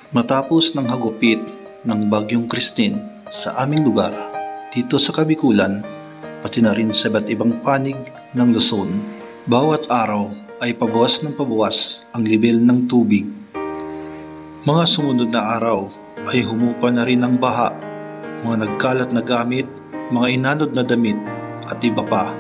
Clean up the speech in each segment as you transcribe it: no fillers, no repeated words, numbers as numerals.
Matapos ng hagupit ng Bagyong Christine sa aming lugar dito sa Kabikulan, pati na rin sa iba't ibang panig ng Luzon, bawat araw ay pabawas ng pabawas ang level ng tubig. Mga sumunod na araw ay humupa na rin ang baha, mga nagkalat na gamit, mga inanod na damit at iba pa.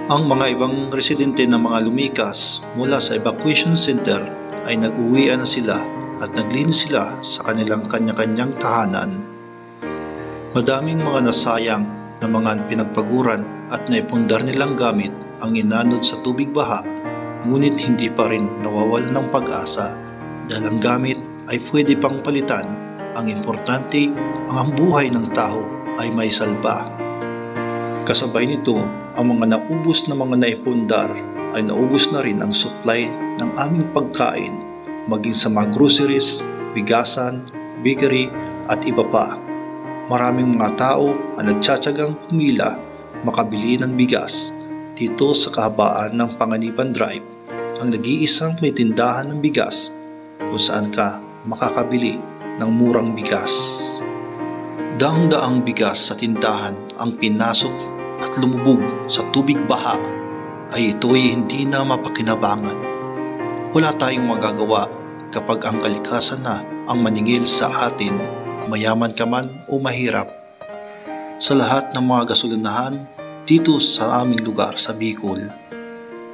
Ang mga ibang residente ng mga lumikas mula sa evacuation center ay nag-uwian na sila at naglinis sila sa kanilang kanya-kanyang tahanan. Madaming mga nasayang na mga pinagpaguran at naipundar nilang gamit ang inanod sa tubig baha, ngunit hindi pa rin nawawalan ng pag-asa dahil ang gamit ay pwede pang palitan. Ang importante, ang buhay ng tao ay may salba. Kasabay nito, ang mga naubos na mga naipundar ay naubos na rin ang supply ng aming pagkain, maging sa mga groceries, bigasan, bakery at iba pa. Maraming mga tao ang nagtsatsagang pumila makabili ng bigas dito sa kahabaan ng Panganiban Drive, ang nag-iisang may tindahan ng bigas kung saan ka makakabili ng murang bigas. Daang-daang bigas sa tindahan ang pinasok at lumubog sa tubig baha, ay ito'y hindi na mapakinabangan. Wala tayong magagawa kapag ang kalikasan na ang maningil sa atin, mayaman ka man o mahirap. Sa lahat ng mga gasolinahan dito sa aming lugar sa Bicol,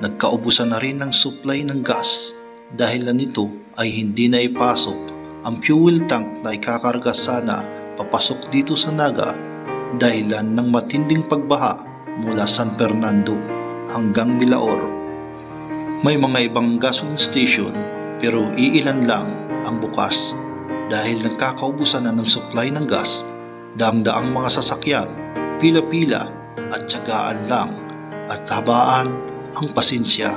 nagkaubusan na rin ng supply ng gas dahil na nito ay hindi na ipasok ang fuel tank na ikakarga sana papasok dito sa Naga dahilan ng matinding pagbaha mula San Fernando hanggang Milaor. May mga ibang gasoline station pero iilan lang ang bukas dahil nagkakaubusan na ng supply ng gas. Daang-daang mga sasakyan, pila-pila at tiyagaan lang at habaan ang pasensya.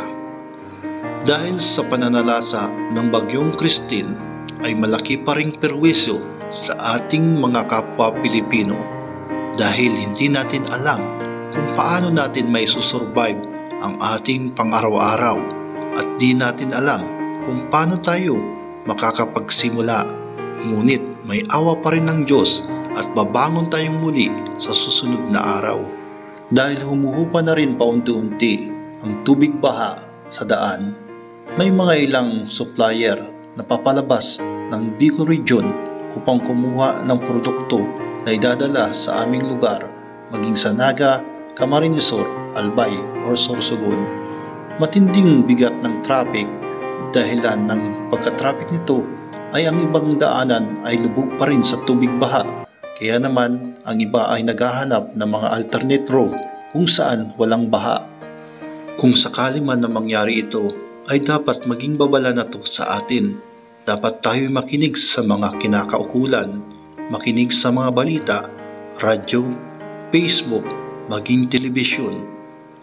Dahil sa pananalasa ng Bagyong Christine ay malaki pa ring perwisyo sa ating mga kapwa Pilipino dahil hindi natin alam kung paano natin may susurvive ang ating pang-araw-araw at di natin alam kung paano tayo makakapagsimula. Ngunit may awa pa rin ng Diyos at babangon tayong muli sa susunod na araw. Dahil humuhupa na rin paunti-unti ang tubig baha sa daan, may mga ilang supplier na papalabas ng Bicol Region upang kumuha ng produkto na idadala sa aming lugar, maging sa Naga, Camarines Sur, Albay or Sorsogon. Matinding bigat ng traffic dahilan ng pagka-traffic nito ay ang ibang daanan ay lubog pa rin sa tubig baha, kaya naman ang iba ay naghahanap ng mga alternate road kung saan walang baha. Kung sakali man na mangyari ito, ay dapat maging babala na to sa atin. Dapat tayo makinig sa mga kinakaukulan, makinig sa mga balita, radyo, Facebook, maging telebisyon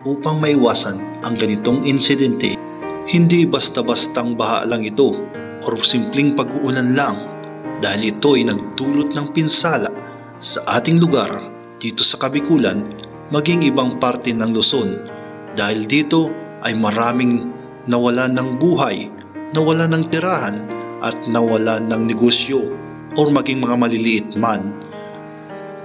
upang maiwasan ang ganitong insidente. Hindi basta-bastang baha lang ito o simpleng pag-uulan lang dahil ito ay nagdulot ng pinsala sa ating lugar dito sa Kabikulan maging ibang parte ng Luzon dahil dito ay maraming nawalan ng buhay, nawalan ng tirahan at nawalan ng negosyo o maging mga maliliit man.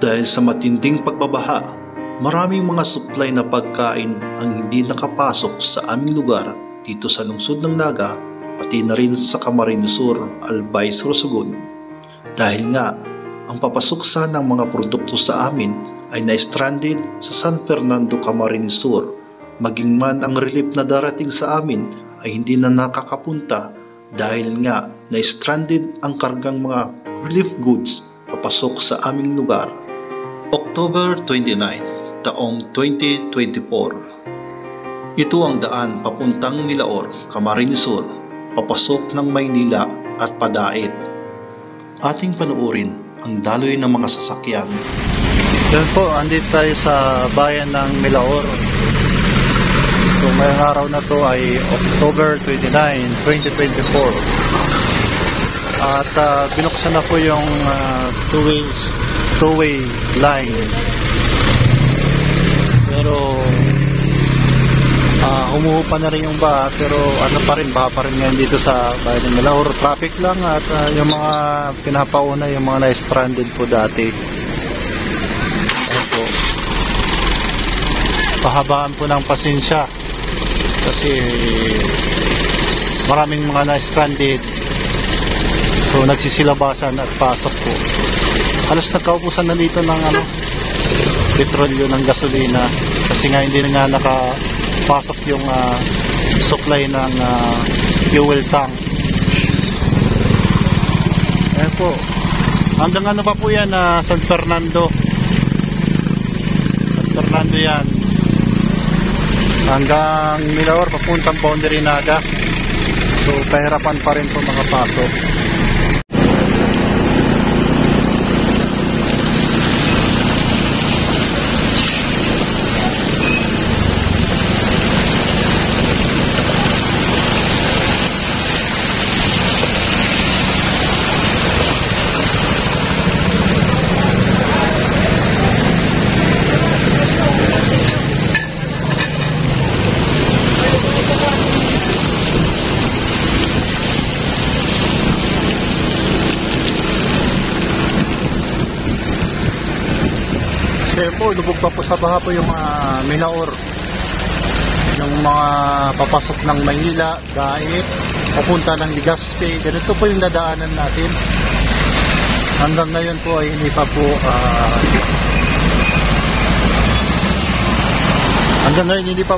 Dahil sa matinding pagbabaha, maraming mga supply na pagkain ang hindi nakapasok sa aming lugar dito sa lungsod ng Naga, pati na rin sa Camarines Sur, Albay, Sorsogon. Dahil nga, ang papasok sana ng mga produkto sa amin ay na-stranded sa San Fernando, Camarines Sur. Maging man ang relief na darating sa amin ay hindi na nakakapunta dahil nga na-stranded ang kargang mga relief goods papasok sa aming lugar. October 29, taong 2024. Ito ang daan papuntang Milaor, Camarines Sur, papasok ng Maynila at Padait. Ating panoorin ang daloy ng mga sasakyan. Yan po, andito tayo sa bayan ng Milaor. So ngayong araw na to ay October 29, 2024. At binuksan na po yung two-way line. Pero Humuhupa na rin yung baha, pero ano pa rin, baha pa rin ngayon dito sa bayan ng Milaor. Traffic lang at yung mga pinapauna, yung mga na-stranded po dati. Ayan po. Pahabaan po ng pasensya kasi maraming mga na-stranded, so nagsisilabasan at pasok po. Halos nagkaubusan na dito ng petrolyo, ng gasolina, kasi nga hindi na nga nakapasok yung supply ng fuel tank. Ayan po, hanggang ano pa po yan, San Fernando yan, hanggang Milaor papuntang Boundary Naga. So kahirapan pa rin po makapasok. Po, lubog pa po sa baha po yung Milaor, yung mga papasok ng Maynila, Dait, papunta ng Legazpi. Ganito po yung dadaanan natin. Hanggang ngayon po ay hindi pa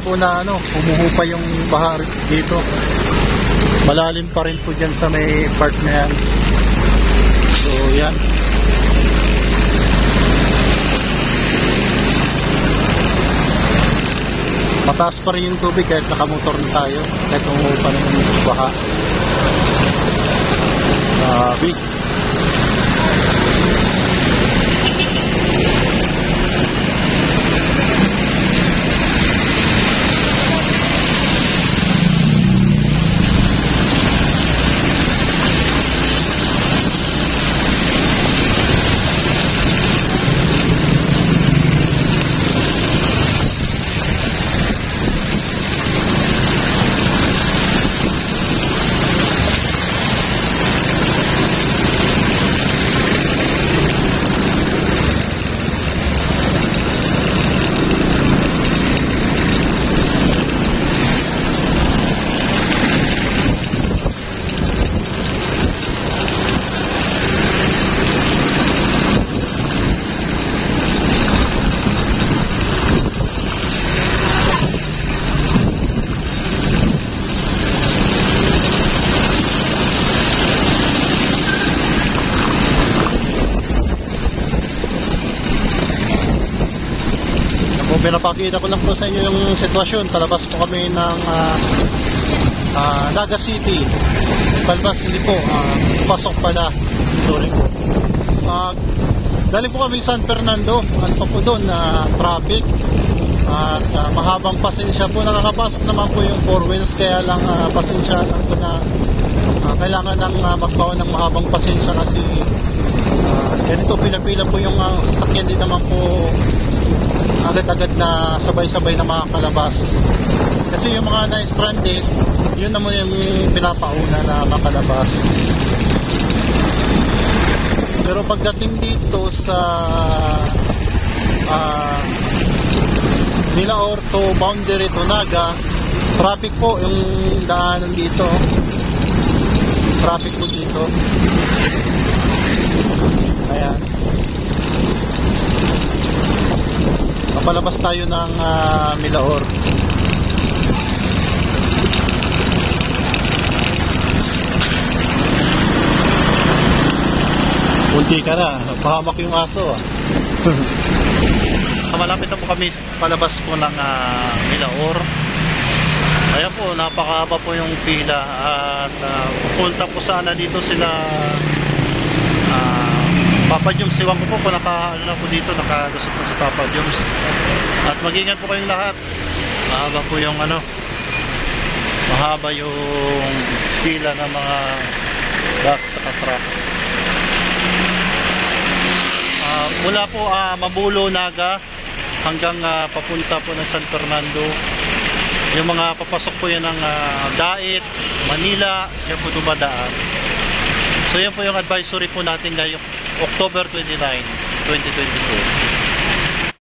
po na humuhupa yung baha dito. Malalim pa rin po dyan sa may part na yan. So yan, mataas pa rin yung tubig kahit nakamotor na tayo, kahit umuupa na yung baha. Big. Pinapakita ko lang po sa inyo yung sitwasyon. Palabas po kami ng Naga City. Palabas, hindi po, pasok pala, sorry po. Galing po kami San Fernando. Ano pa po doon, traffic at mahabang pasensya po. Nakakapasok naman po yung 4 wheels, kaya lang pasensya lang po na kailangan ng magbawa ng mahabang pasensya kasi ganito, pila-pila po yung sasakyan. Din naman po agad-agad na sabay-sabay na makakalabas, kasi yung mga na-stranded, yun naman yung pinapauna na makalabas. Pero pagdating dito sa Milaor to Boundary to Naga, traffic po yung daanan dito. Traffic po dito. Ayan, papalabas tayo ng Milaor. Punti ka na, pahamak yung aso. Malapit na po kami palabas po ng Milaor. Ayan po, napakahaba po yung pila at pupunta po sana dito sila Papa Joms. Siwang ko po kung na po dito, nakalusot po si Papa Joms. At mag-ingat po kayong lahat. Mahaba po yung mahaba yung pila ng mga bus sa truck. Mula po Mabulo, Naga hanggang papunta po ng San Fernando. Yung mga papasok po yan ng Dait, Manila, yan po dumadaan. So yan po yung advisory po natin ngayong October 29, 2022.